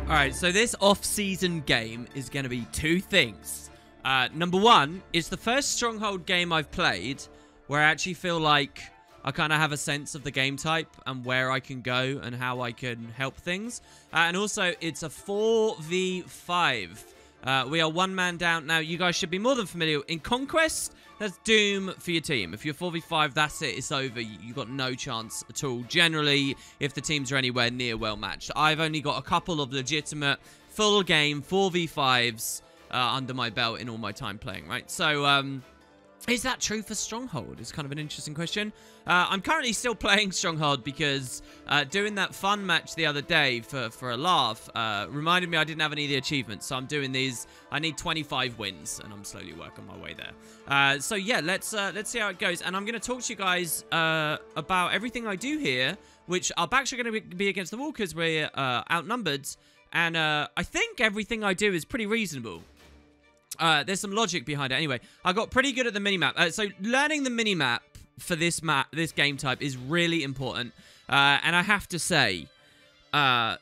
Alright, so this off-season game is going to be two things. Number one, it's the first Stronghold game I've played where I actually feel like I kind of have a sense of the game type and where I can go and how I can help things. And also, it's a 4v5. We are one man down. Now, you guys should be more than familiar. In Conquest, that's doom for your team. If you're 4v5, that's it. It's over. You've got no chance at all. Generally, if the teams are anywhere near well matched. I've only got a couple of legitimate full game 4v5s under my belt in all my time playing, right? So, is that true for Stronghold? It's kind of an interesting question. I'm currently still playing Stronghold because doing that fun match the other day for a laugh reminded me I didn't have any of the achievements. So I'm doing these. I need 25 wins, and I'm slowly working my way there. So yeah, let's see how it goes. And I'm going to talk to you guys about everything I do here, which our backs are going to be against the wall because we're outnumbered. And I think everything I do is pretty reasonable. There's some logic behind it. Anyway, I got pretty good at the minimap. So learning the minimap for this game type is really important. And I have to say, the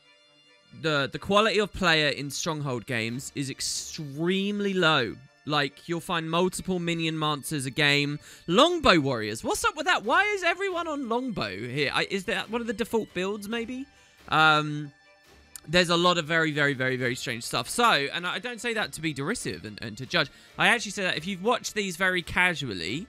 quality of player in Stronghold games is extremely low. Like, you'll find multiple minion monsters a game. Longbow warriors. What's up with that? Why is everyone on longbow here? Is that one of the default builds, maybe? There's a lot of very, very, very, very strange stuff. So, and I don't say that to be derisive and to judge. I actually say that if you've watched these very casually,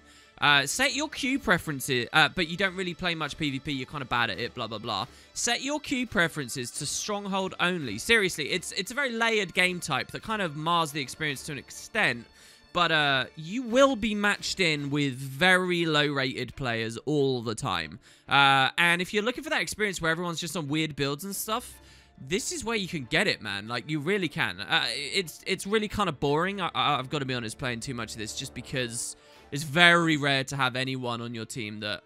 set your queue preferences, but you don't really play much PvP, you're kind of bad at it, blah, blah, blah. Set your queue preferences to Stronghold only. Seriously, it's a very layered game type that kind of mars the experience to an extent. But you will be matched in with very low-rated players all the time. And if you're looking for that experience where everyone's just on weird builds and stuff, this is where you can get it, man. Like, you really can. It's really kind of boring. I've got to be honest, playing too much of this just because it's very rare to have anyone on your team that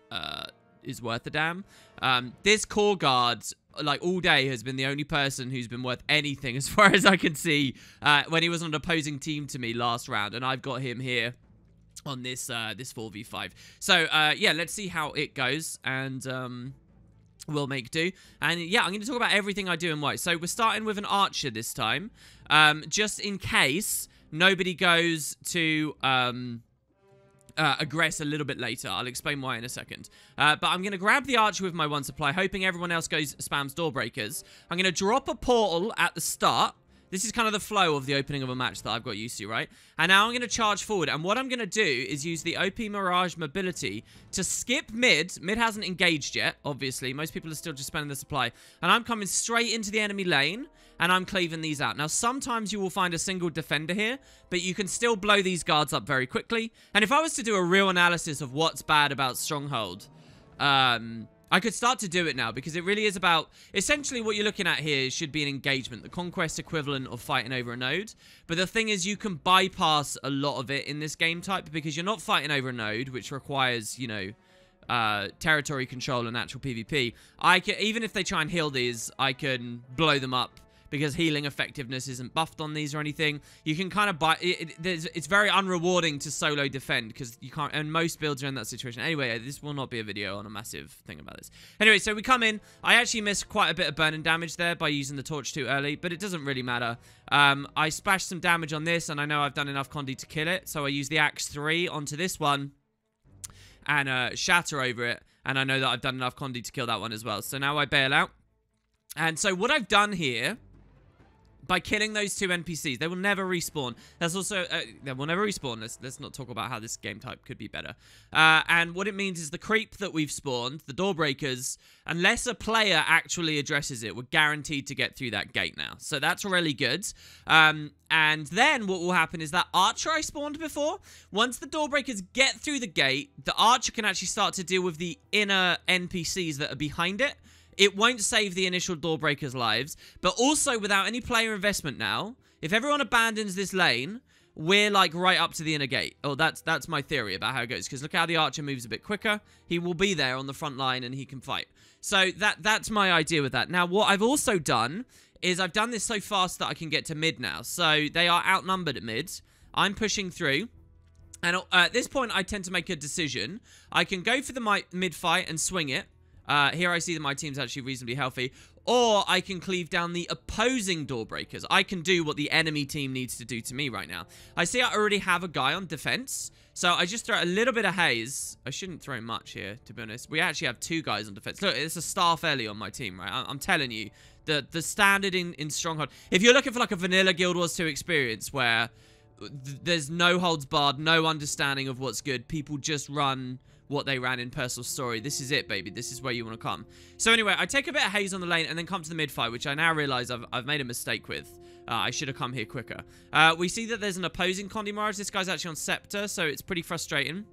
is worth a damn. This core guard, like, all day has been the only person who's been worth anything as far as I can see when he was on an opposing team to me last round, and I've got him here on this 4v5. So, yeah, let's see how it goes, and we'll make do. And yeah, I'm going to talk about everything I do and why. So we're starting with an archer this time, just in case nobody goes to aggress a little bit later. I'll explain why in a second. But I'm going to grab the archer with my one supply, hoping everyone else spams door breakers. I'm going to drop a portal at the start. This is kind of the flow of the opening of a match that I've got used to, right? And now I'm going to charge forward. And what I'm going to do is use the OP Mirage mobility to skip mid. Mid hasn't engaged yet, obviously. Most people are still just spending the supply. And I'm coming straight into the enemy lane. And I'm cleaving these out. Now, sometimes you will find a single defender here. But you can still blow these guards up very quickly. And if I was to do a real analysis of what's bad about Stronghold, I could start to do it now because it really is about... Essentially, what you're looking at here should be an engagement. The Conquest equivalent of fighting over a node. But the thing is, you can bypass a lot of it in this game type because you're not fighting over a node, which requires, you know, territory control and actual PvP. Even if they try and heal these, I can blow them up because healing effectiveness isn't buffed on these or anything. You can kind of buy... It's very unrewarding to solo defend because you can't... And most builds are in that situation. Anyway, this will not be a video on a massive thing about this. Anyway, so we come in. I actually missed quite a bit of burning damage there by using the torch too early, but it doesn't really matter. I splashed some damage on this, and I know I've done enough Condi to kill it, so I use the Axe 3 onto this one and shatter over it, and I know that I've done enough Condi to kill that one as well. So now I bail out. And so what I've done here... By killing those two NPCs, they will never respawn. That's also, they will never respawn. Let's not talk about how this game type could be better. And what it means is the creep that we've spawned, the door breakers, unless a player actually addresses it, we're guaranteed to get through that gate now. So that's really good. And then what will happen is that archer I spawned before, once the door breakers get through the gate, the archer can actually start to deal with the inner NPCs that are behind it. It won't save the initial door breakers' lives, but also without any player investment now, if everyone abandons this lane, we're like right up to the inner gate. Oh, that's my theory about how it goes, because look how the archer moves a bit quicker. He will be there on the front line and he can fight. So that's my idea with that. Now, what I've also done is I've done this so fast that I can get to mid now. So they are outnumbered at mid. I'm pushing through. And at this point, I tend to make a decision. I can go for the mid fight and swing it. Here I see that my team's actually reasonably healthy. Or I can cleave down the opposing door breakers. I can do what the enemy team needs to do to me right now. I see I already have a guy on defense. So I just throw a little bit of haze. I shouldn't throw much here, to be honest. We actually have 2 guys on defense. Look, it's a staff Ellie on my team, right? I'm telling you, the standard in Stronghold. If you're looking for like a vanilla Guild Wars 2 experience where there's no holds barred, no understanding of what's good, people just run what they ran in Personal Story. This is it, baby. This is where you want to come. So anyway, I take a bit of haze on the lane and then come to the mid fight, which I now realize I've made a mistake with. I should have come here quicker. We see that there's an opposing Condi Mirage. This guy's actually on Scepter, so it's pretty frustrating.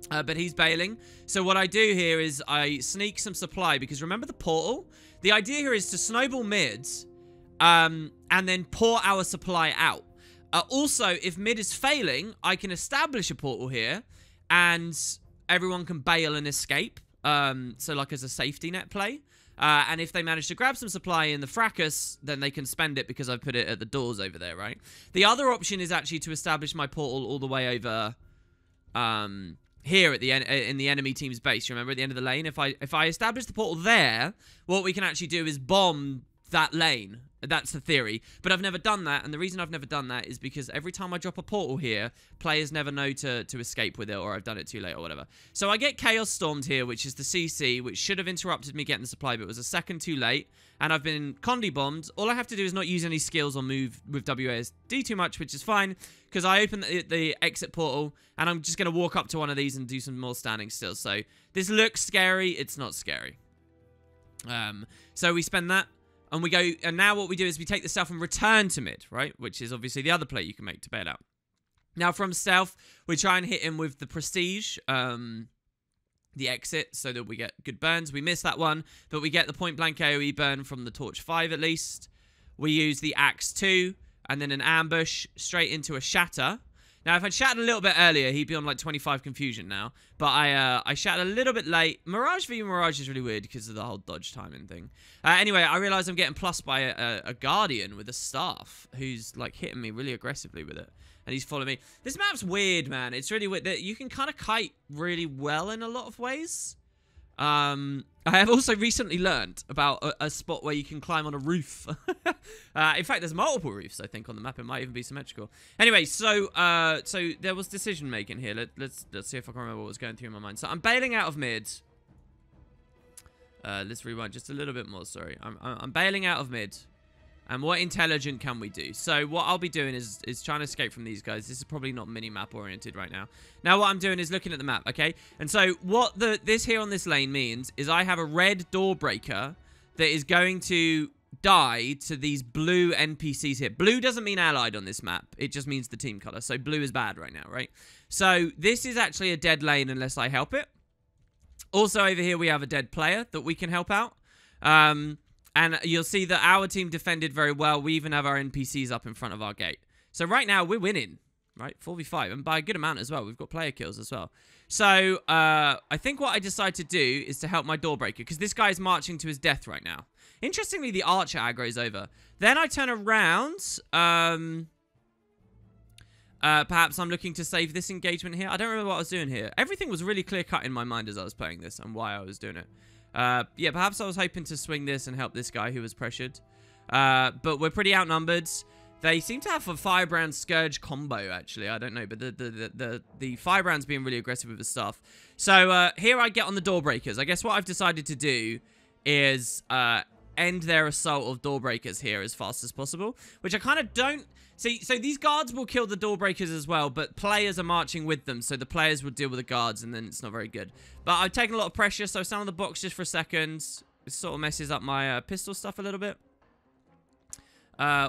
But he's bailing. So what I do here is I sneak some supply, because remember the portal? The idea here is to snowball mids and then pour our supply out. Also, if mid is failing, I can establish a portal here and everyone can bail and escape. So like as a safety net play. And if they manage to grab some supply in the fracas, then they can spend it because I've put it at the doors over there, right? The other option is actually to establish my portal all the way over here at the in the enemy team's base. You remember at the end of the lane? If I establish the portal there, what we can actually do is bomb that lane. That's the theory. But I've never done that, and the reason I've never done that is because every time I drop a portal here, players never know to escape with it, or I've done it too late, or whatever. So I get Chaos Stormed here, which is the CC, which should have interrupted me getting the supply, but it was a second too late, and I've been Condi bombed. All I have to do is not use any skills or move with WASD too much, which is fine, because I open the exit portal, and I'm just going to walk up to one of these and do some more standing still. So this looks scary. It's not scary. So we spend that. And we go, and now what we do is we take the stealth and return to mid, right? Which is obviously the other play you can make to bail out. Now from stealth, we try and hit him with the prestige, the exit, so that we get good burns. We miss that one, but we get the point blank AoE burn from the Torch 5 at least. We use the Axe 2, and then an ambush straight into a shatter. Now, if I'd shattered a little bit earlier, he'd be on like 25 confusion now. But I shattered a little bit late. Mirage v Mirage is really weird because of the whole dodge timing thing. Anyway, I realize I'm getting plus by a Guardian with a staff who's like hitting me really aggressively with it. And he's following me. This map's weird, man. It's really weird. You can kind of kite really well in a lot of ways. I have also recently learned about a spot where you can climb on a roof. In fact, there's multiple roofs, I think, on the map. It might even be symmetrical. Anyway, so there was decision making here. Let's see if I can remember what was going through my mind. So I'm bailing out of mid. Let's rewind just a little bit more. Sorry, I'm bailing out of mid. And what intelligent can we do? So what I'll be doing is trying to escape from these guys. This is probably not mini-map oriented right now. Now what I'm doing is looking at the map, okay? And so what this here on this lane means is I have a red door breaker that is going to die to these blue NPCs here. Blue doesn't mean allied on this map. It just means the team color. So blue is bad right now, right? So this is actually a dead lane unless I help it. Also over here we have a dead player that we can help out. And you'll see that our team defended very well. We even have our NPCs up in front of our gate. So right now, we're winning, right? 4v5, and by a good amount as well. We've got player kills as well. So I think what I decide to do is to help my Doorbreaker, because this guy is marching to his death right now. Interestingly, the Archer aggro is over. Then I turn around. Perhaps I'm looking to save this engagement here. I don't remember what I was doing here. Everything was really clear-cut in my mind as I was playing this and why I was doing it. Yeah, perhaps I was hoping to swing this and help this guy who was pressured. But we're pretty outnumbered. They seem to have a Firebrand Scourge combo, actually. I don't know, but the Firebrand's being really aggressive with his stuff. So here I get on the door breakers. I guess what I've decided to do is end their assault of door breakers here as fast as possible, which I kind of don't... See, so these guards will kill the door breakers as well, but players are marching with them, so the players will deal with the guards, and then it's not very good. But I've taken a lot of pressure, so I stand on the box just for a second. It sort of messes up my pistol stuff a little bit.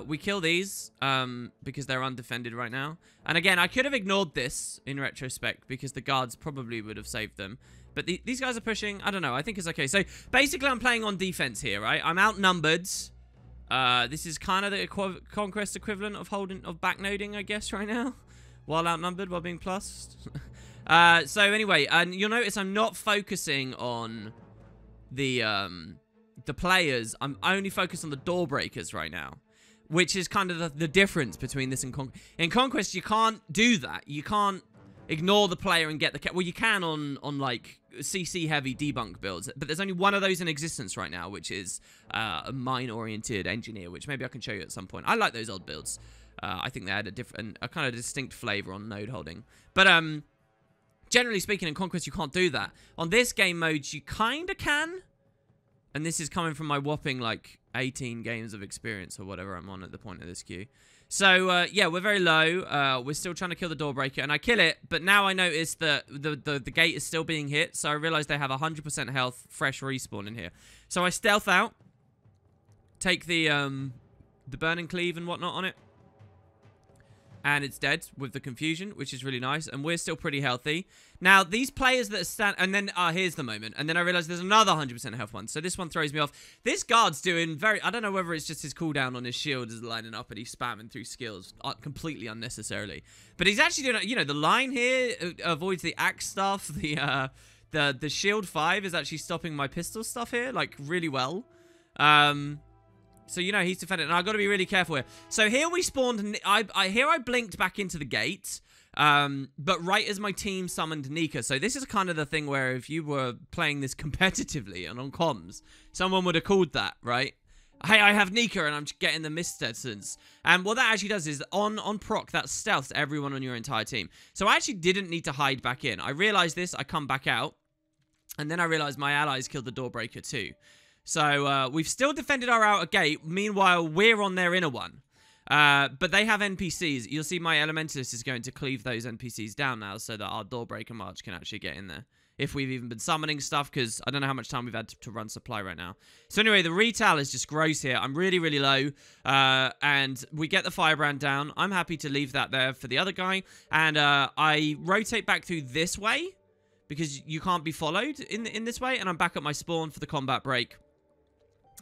We kill these because they're undefended right now. And again, I could have ignored this in retrospect because the guards probably would have saved them. But these guys are pushing. I don't know. I think it's okay. So basically, I'm playing on defense here, right? I'm outnumbered. This is kind of the Conquest equivalent of backnoding, I guess, right now. While outnumbered, while being plussed. So anyway, and you'll notice I'm not focusing on the players. I'm only focused on the door breakers right now. Which is kind of the difference between this and Conquest. In Conquest, you can't do that. You can't... ignore the player and get the... Well, you can on like, CC-heavy debunk builds, but there's only one of those in existence right now, which is a mine-oriented engineer, which maybe I can show you at some point. I like those old builds. I think they had a kind of distinct flavor on node holding. But, generally speaking, in Conquest, you can't do that. On this game mode, you kind of can. And this is coming from my whopping, like, 18 games of experience or whatever I'm on at the point of this queue. So, yeah, we're very low. We're still trying to kill the door breaker, and I kill it, but now I notice that the gate is still being hit, so I realize they have 100% health, fresh respawn in here. So I stealth out, take the burning cleave and whatnot on it, and it's dead with the confusion, which is really nice, and we're still pretty healthy. Now, these players that stand... And then, here's the moment. And then I realize there's another 100% health one, so this one throws me off. This guard's doing very... I don't know whether it's just his cooldown on his shield is lining up and he's spamming through skills completely unnecessarily. But he's actually doing... You know, the line here avoids the axe stuff. The shield 5 is actually stopping my pistol stuff here, like, really well. So, you know, he's defending. And I've got to be really careful here. So, here we spawned... I blinked back into the gate. But right as my team summoned Nika. So, this is kind of the thing where if you were playing this competitively and on comms, someone would have called that, right? Hey, I have Nika and I'm getting the mist essence. And what that actually does is, on proc, that stealths everyone on your entire team. So, I actually didn't need to hide back in. I realized this. I come back out. And then I realized my allies killed the door breaker too. So, we've still defended our outer gate. Meanwhile, we're on their inner one. But they have NPCs. You'll see my Elementalist is going to cleave those NPCs down now so that our Doorbreaker March can actually get in there. If we've even been summoning stuff, because I don't know how much time we've had to run supply right now. So anyway, the retail is just gross here. I'm really, really low. And we get the Firebrand down. I'm happy to leave that there for the other guy. And I rotate back through this way, because you can't be followed in this way. And I'm back at my spawn for the combat break.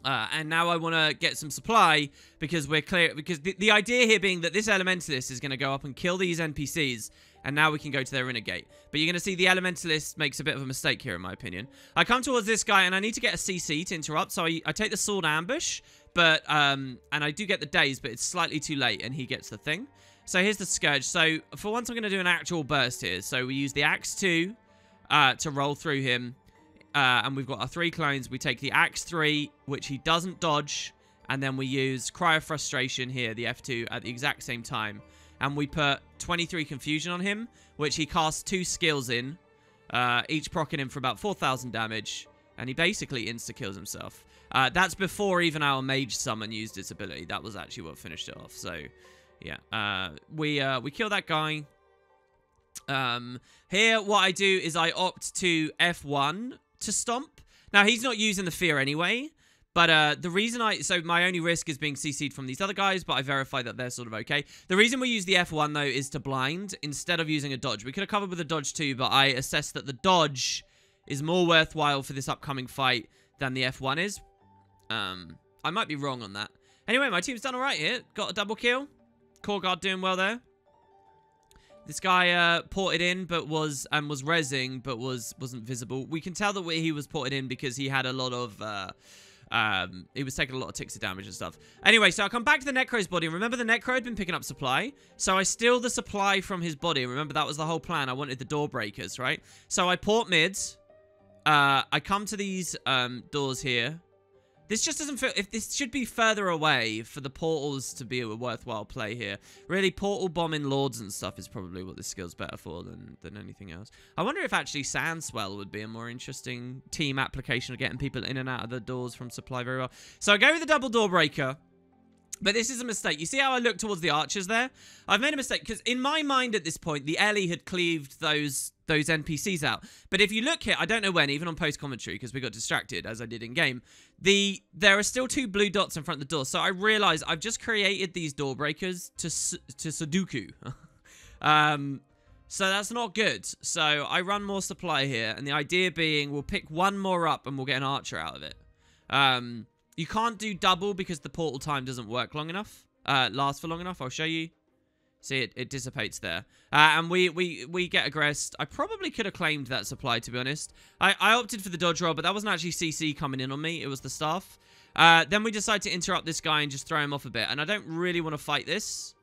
And now I want to get some supply because we're clear. Because the idea here being that this Elementalist is going to go up and kill these NPCs. And now we can go to their inner gate. But you're going to see the Elementalist makes a bit of a mistake here, in my opinion. I come towards this guy and I need to get a CC to interrupt. So I take the sword ambush. But, and I do get the daze, but it's slightly too late. And he gets the thing. So here's the Scourge. So for once, I'm going to do an actual burst here. So we use the Axe 2 to roll through him. And we've got our 3 clones. We take the Axe 3, which he doesn't dodge. And then we use Cry of Frustration here, the F2, at the exact same time. And we put 23 Confusion on him, which he casts 2 skills in. Each proccing him for about 4,000 damage. And he basically insta-kills himself. That's before even our Mage Summon used its ability. That was actually what finished it off. So, yeah. We kill that guy. Here, what I do is I opt to F1 to stomp. Now, he's not using the fear anyway, but the reason so my only risk is being CC'd from these other guys, but I verify that they're sort of okay. The reason we use the F1, though, is to blind instead of using a dodge. We could have covered with a dodge too, but I assessed that the dodge is more worthwhile for this upcoming fight than the F1 is. I might be wrong on that. Anyway, my team's done all right here. Got a double kill. Core Guard doing well there. This guy ported in, but was rezzing, but wasn't visible. We can tell that he was ported in because he had a lot of he was taking a lot of ticks of damage and stuff. Anyway, so I come back to the Necro's body. Remember, the Necro had been picking up supply, so I steal the supply from his body. Remember, that was the whole plan. I wanted the door breakers, right? So I port mids. I come to these doors here. This just doesn't feel... If this should be further away for the portals to be a worthwhile play here. Really, portal bombing lords and stuff is probably what this skill's better for than anything else. I wonder if actually Sandswell would be a more interesting team application of getting people in and out of the doors from supply very well. So I go with the double door breaker. But this is a mistake. You see how I look towards the archers there? I've made a mistake because in my mind at this point, the Ellie had cleaved those NPCs out. But if you look here, I don't know when, even on post-commentary, because we got distracted, as I did in-game, there are still 2 blue dots in front of the door. So I realized I've just created these door breakers to Sudoku. So that's not good. So I run more supply here, and the idea being we'll pick 1 more up and we'll get an archer out of it. You can't do double because the portal time doesn't work long enough. Last for long enough. I'll show you. See, it dissipates there. And we get aggressed. I probably could have claimed that supply, to be honest. I opted for the dodge roll, but that wasn't actually CC coming in on me. It was the staff. Then we decide to interrupt this guy and just throw him off a bit. And I don't really want to fight this.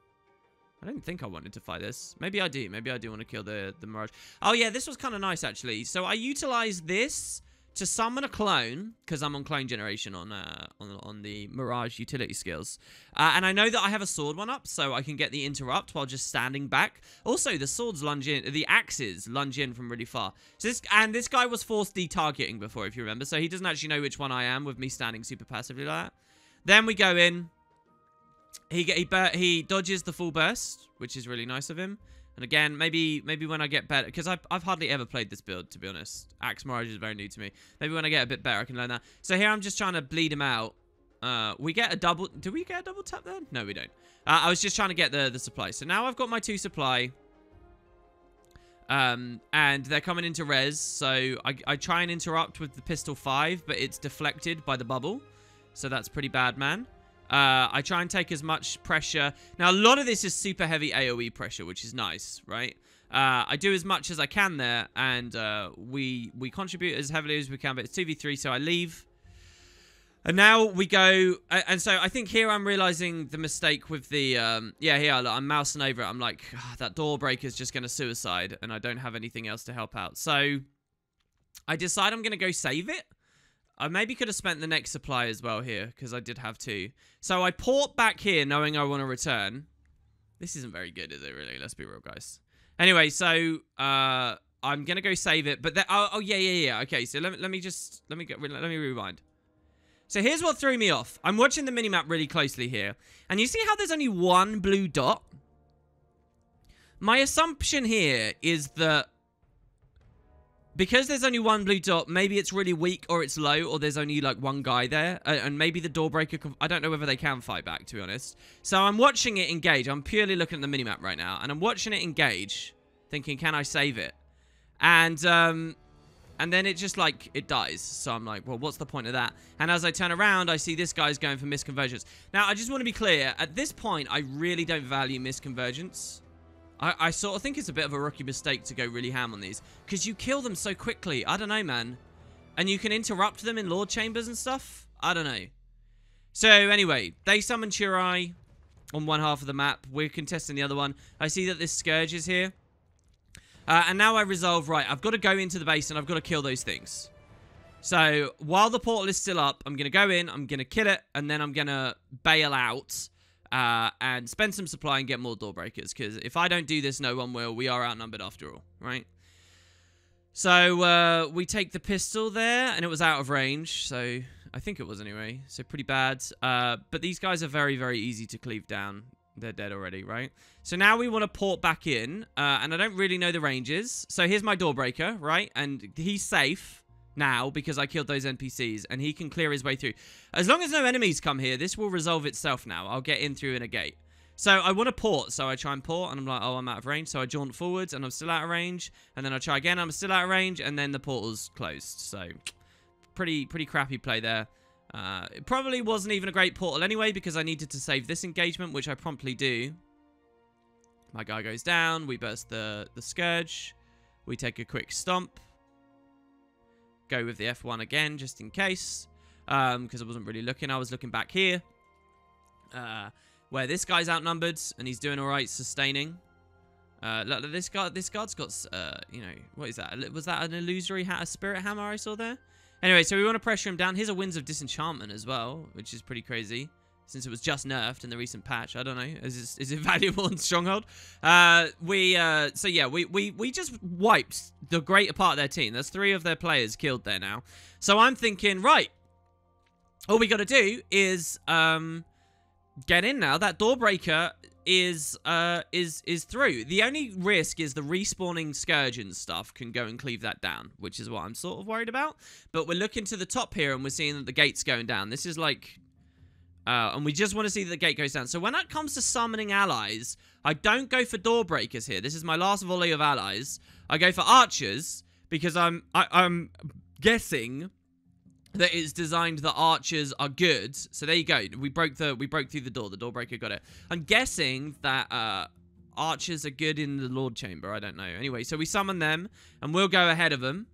I don't think I wanted to fight this. Maybe I do. Maybe I do want to kill the Mirage. Oh, yeah, this was kind of nice, actually. So I utilized this to summon a clone, because I'm on clone generation on the Mirage utility skills. And I know that I have a sword one up, so I can get the interrupt while just standing back. Also, the swords lunge in, the axes lunge in from really far. So this guy was forced de-targeting before, if you remember. So he doesn't actually know which one I am with me standing super passively like that. Then we go in. He dodges the full burst, which is really nice of him. And again, maybe when I get better, because I've hardly ever played this build, to be honest. Axe Mirage is very new to me. Maybe when I get a bit better, I can learn that. So here I'm just trying to bleed him out. We get a double... Do we get a double tap then? No, we don't. I was just trying to get the supply. So now I've got my 2 supply. And they're coming into res. So I try and interrupt with the pistol 5, but it's deflected by the bubble. So that's pretty bad, man. I try and take as much pressure. Now, a lot of this is super heavy AoE pressure, which is nice, right? I do as much as I can there, and we contribute as heavily as we can, but it's 2v3, so I leave. And now we go, and so I think here I'm realizing the mistake with the, yeah, here, look, I'm mousing over it. I'm like, oh, that door breaker's just going to suicide, and I don't have anything else to help out. So I decide I'm going to go save it. I maybe could have spent the next supply as well here, because I did have 2. So I port back here, knowing I want to return. This isn't very good, is it, really? Let's be real, guys. Anyway, so I'm going to go save it. But oh, yeah. Okay, so let me rewind. So here's what threw me off. I'm watching the minimap really closely here. And you see how there's only 1 blue dot? My assumption here is that because there's only 1 blue dot, maybe it's really weak or it's low, or there's only like 1 guy there, and maybe the door breaker can, I don't know whether they can fight back, to be honest. So I'm watching it engage. I'm purely looking at the minimap right now, and I'm watching it engage, thinking, can I save it? And then it just like, it dies. So I'm like, well, what's the point of that? And as I turn around, I see this guy's going for misconvergence. Now, I just want to be clear. At this point, I really don't value misconvergence. I sort of think it's a bit of a rookie mistake to go really ham on these, because you kill them so quickly. I don't know, man. And you can interrupt them in Lord Chambers and stuff. I don't know. So, anyway, they summon Tryhard on one half of the map. We're contesting the other one. I see that this Scourge is here. And now I resolve, right, I've got to go into the base and I've got to kill those things. So, while the portal is still up, I'm going to go in, I'm going to kill it, and then I'm going to bail out. And spend some supply and get more door breakers, because if I don't do this, no one will. We are outnumbered after all, right? So we take the pistol there, and it was out of range, so I think it was anyway, so pretty bad. But these guys are very, very easy to cleave down. They're dead already, right? So now we want to port back in, and I don't really know the ranges. So here's my door breaker, right? And he's safe now because I killed those NPCs, and he can clear his way through. As long as no enemies come here, this will resolve itself now. I'll get in through in a gate. So I want to port, so I try and port, and I'm like, oh, I'm out of range. So I jaunt forwards, and I'm still out of range. And then I try again, I'm still out of range, and then the portal's closed. So pretty crappy play there. It probably wasn't even a great portal anyway, because I needed to save this engagement, which I promptly do. My guy goes down. We burst the Scourge. We take a quick stomp. Go with the F1 again, just in case. Because I wasn't really looking. I was looking back here. Where this guy's outnumbered, and he's doing alright, sustaining. Look, this guard's got, you know, what is that? Was that an illusory a spirit hammer I saw there? Anyway, so we want to pressure him down. Here's a Winds of Disenchantment as well, which is pretty crazy. Since it was just nerfed in the recent patch. I don't know. Is it valuable in Stronghold? So yeah, we just wiped the greater part of their team. There's 3 of their players killed there now. So I'm thinking, right, all we got to do is get in now. That door breaker is through. The only risk is the respawning Scourge and stuff can go and cleave that down, which is what I'm sort of worried about. But we're looking to the top here, and we're seeing that the gate's going down. This is like... and we just want to see that the gate goes down. So when it comes to summoning allies, I don't go for door breakers here. This is my last volley of allies. I go for archers because I'm guessing that it's designed that archers are good. So there you go. We broke through the door. The door breaker got it. I'm guessing that archers are good in the Lord Chamber. I don't know. Anyway, so we summon them and we'll go ahead of them.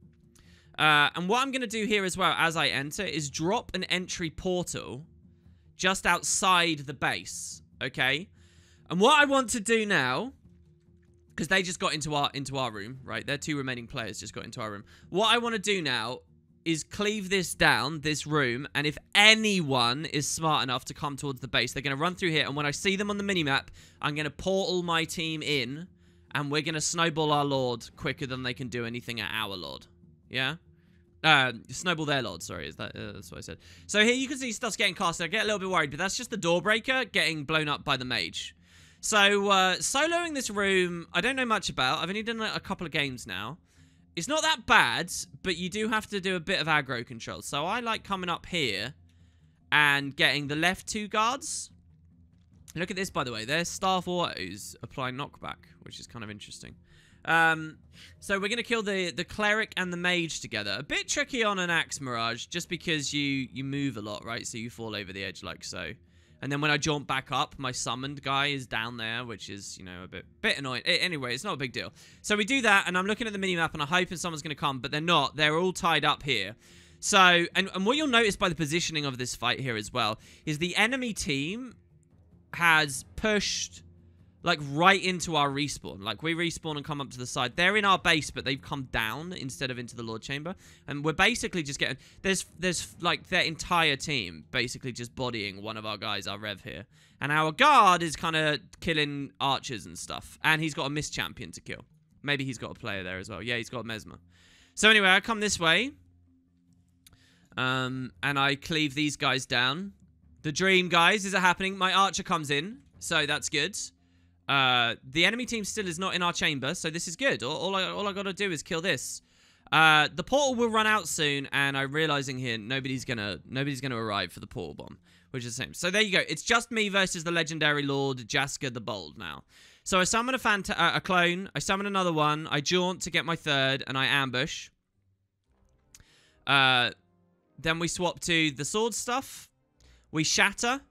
And what I'm going to do here as well as I enter is drop an entry portal just outside the base, okay? And what I want to do now, because they just got into our room, right? Their 2 remaining players just got into our room. What I want to do now is cleave this down, this room, and if anyone is smart enough to come towards the base, they're going to run through here, and when I see them on the minimap, I'm going to portal my team in, and we're going to snowball our Lord quicker than they can do anything at our Lord. Yeah? Snowball their Lord, sorry, that's what I said. So here you can see stuff's getting casted. I get a little bit worried, but that's just the door breaker getting blown up by the mage. So, soloing this room, I don't know much about. I've only done a couple of games now. It's not that bad, but you do have to do a bit of aggro control. So I like coming up here and getting the left 2 guards. Look at this, by the way. Their staff autos apply knockback, which is kind of interesting. So we're going to kill the cleric and the mage together. A bit tricky on an axe mirage, just because you move a lot, right? So you fall over the edge like so. And then when I jump back up, my summoned guy is down there, which is, you know, a bit annoying. Anyway, it's not a big deal. So we do that, and I'm looking at the minimap, and I'm hoping someone's going to come, but they're not. They're all tied up here. So, and what you'll notice by the positioning of this fight here as well, is the enemy team has pushed, like, right into our respawn. Like, we respawn and come up to the side. They're in our base, but they've come down instead of into the Lord Chamber. And we're basically just getting... There's like, their entire team basically just bodying one of our guys, our Rev here. And our guard is kind of killing archers and stuff. And he's got a Mist Champion to kill. Maybe he's got a player there as well. Yeah, he's got a Mesmer. So anyway, I come this way. And I cleave these guys down. The dream, guys. Is it happening? My archer comes in. So that's good. The enemy team still is not in our chamber, so this is good. All I gotta do is kill this. The portal will run out soon, and I'm realizing here nobody's gonna arrive for the portal bomb, which is the same. So there you go. It's just me versus the legendary Lord Jaska the Bold now. So I summon a clone. I summon another one. I jaunt to get my 3rd, and I ambush. Then we swap to the sword stuff. We shatter.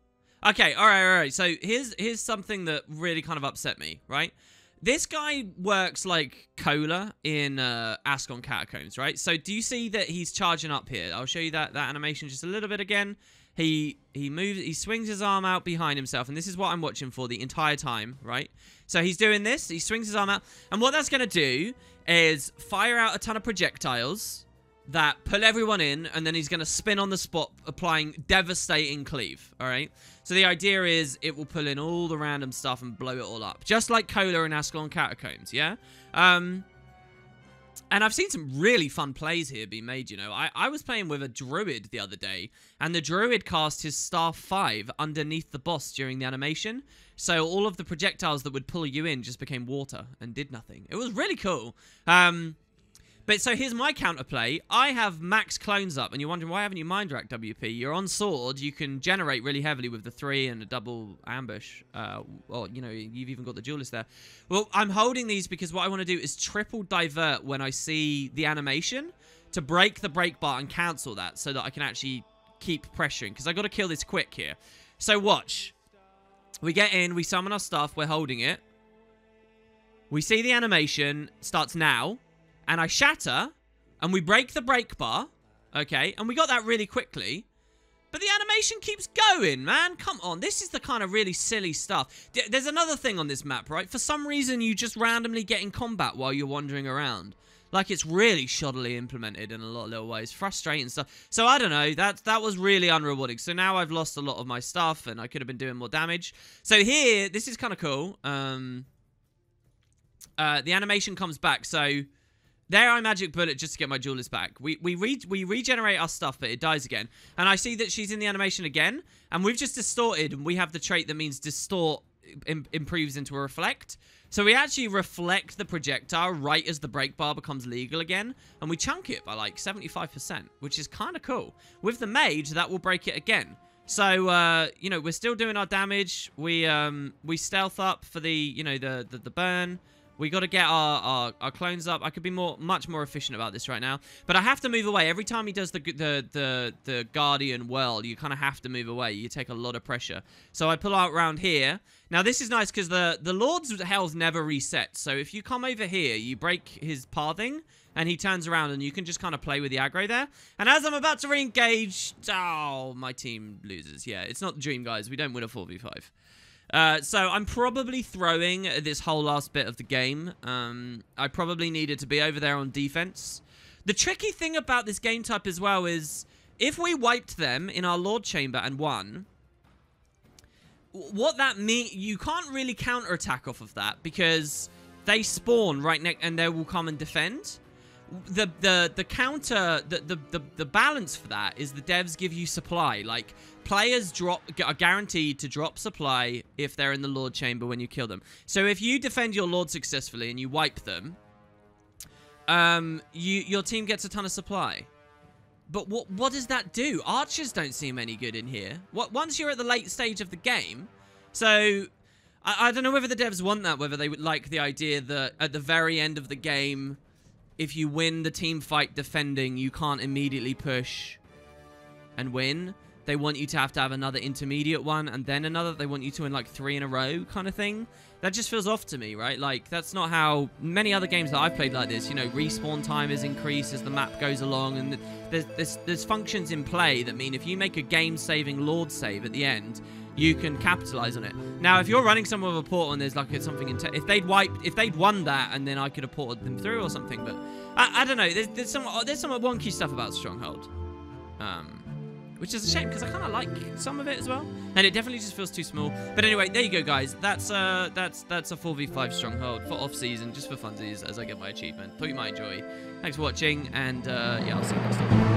Okay, all right. So here's something that really kind of upset me, right? This guy works like Cola in Ascon Catacombs, right? So do you see that he's charging up here? I'll show you that animation just a little bit again. He moves, he swings his arm out behind himself, and this is what I'm watching for the entire time, right? So he's doing this, he swings his arm out, and what that's going to do is fire out a ton of projectiles that pull everyone in, and then he's going to spin on the spot, applying devastating cleave, all right? So the idea is it will pull in all the random stuff and blow it all up, just like Cola and Ascalon Catacombs, yeah? And I've seen some really fun plays here being made, you know. I was playing with a druid the other day, and the druid cast his staff 5 underneath the boss during the animation, so all of the projectiles that would pull you in just became water and did nothing. It was really cool. But so here's my counterplay. I have max clones up, and you're wondering, why haven't you mind racked, WP? You're on sword. You can generate really heavily with the 3 and a double ambush. Or, you know, you've even got the duelist there. Well, I'm holding these because what I want to do is triple divert when I see the animation to break the break bar and cancel that so that I can actually keep pressuring, because I got to kill this quick here. So watch. We get in, we summon our stuff, we're holding it. We see the animation starts now. And I shatter, and we break the break bar, okay? And we got that really quickly. But the animation keeps going, man. Come on, this is the kind of really silly stuff. There's another thing on this map, right? For some reason, you just randomly get in combat while you're wandering around. Like, it's really shoddily implemented in a lot of little ways. Frustrating stuff. So, I don't know. That was really unrewarding. So, now I've lost a lot of my stuff, and I could have been doing more damage. So, here, this is kind of cool. The animation comes back, so... There I magic bullet just to get my duelist back. We regenerate our stuff, but it dies again. And I see that she's in the animation again. And we've just distorted, and we have the trait that means distort improves into a reflect. So we actually reflect the projectile right as the break bar becomes legal again. And we chunk it by like 75%, which is kind of cool. With the mage, that will break it again. So, you know, we're still doing our damage. We stealth up for the, you know, the burn. We got to get our clones up. I could be much more efficient about this right now. But I have to move away. Every time he does the Guardian whirl, you kind of have to move away. You take a lot of pressure. So I pull out around here. Now, this is nice because the Lord's health never resets. So if you come over here, you break his pathing, and he turns around, and you can just kind of play with the aggro there. And as I'm about to re-engage... Oh, my team loses. Yeah, it's not the dream, guys. We don't win a 4v5. So I'm probably throwing this whole last bit of the game. I probably needed to be over there on defense. The tricky thing about this game type as well is if we wiped them in our Lord Chamber and won, what that means, you can't really counterattack off of that because they spawn right next and they will come and defend. The counter, the balance for that is the devs give you supply. Like, players are guaranteed to drop supply if they're in the Lord Chamber when you kill them. So if you defend your Lord successfully and you wipe them, your team gets a ton of supply. But what does that do? Archers don't seem any good in here. Once you're at the late stage of the game, so I don't know whether the devs want that, whether they would like the idea that at the very end of the game, if you win the team fight defending, you can't immediately push and win. They want you to have another intermediate one and then another. They want you to win like 3 in a row kind of thing. That just feels off to me, right? Like, that's not how many other games that I've played like this, you know, respawn time is increased as the map goes along, and there's functions in play that mean if you make a game-saving Lord save at the end, you can capitalize on it. Now, if you're running someone with a portal and there's like something if they'd won that, and then I could have ported them through or something, but I don't know. There's some wonky stuff about Stronghold. Which is a shame, because I kind of like some of it as well. And it definitely just feels too small. But anyway, there you go, guys. That's a 4v5 Stronghold for off-season, just for funsies, as I get my achievement. Thought you might enjoy. Thanks for watching, and yeah, I'll see you next time.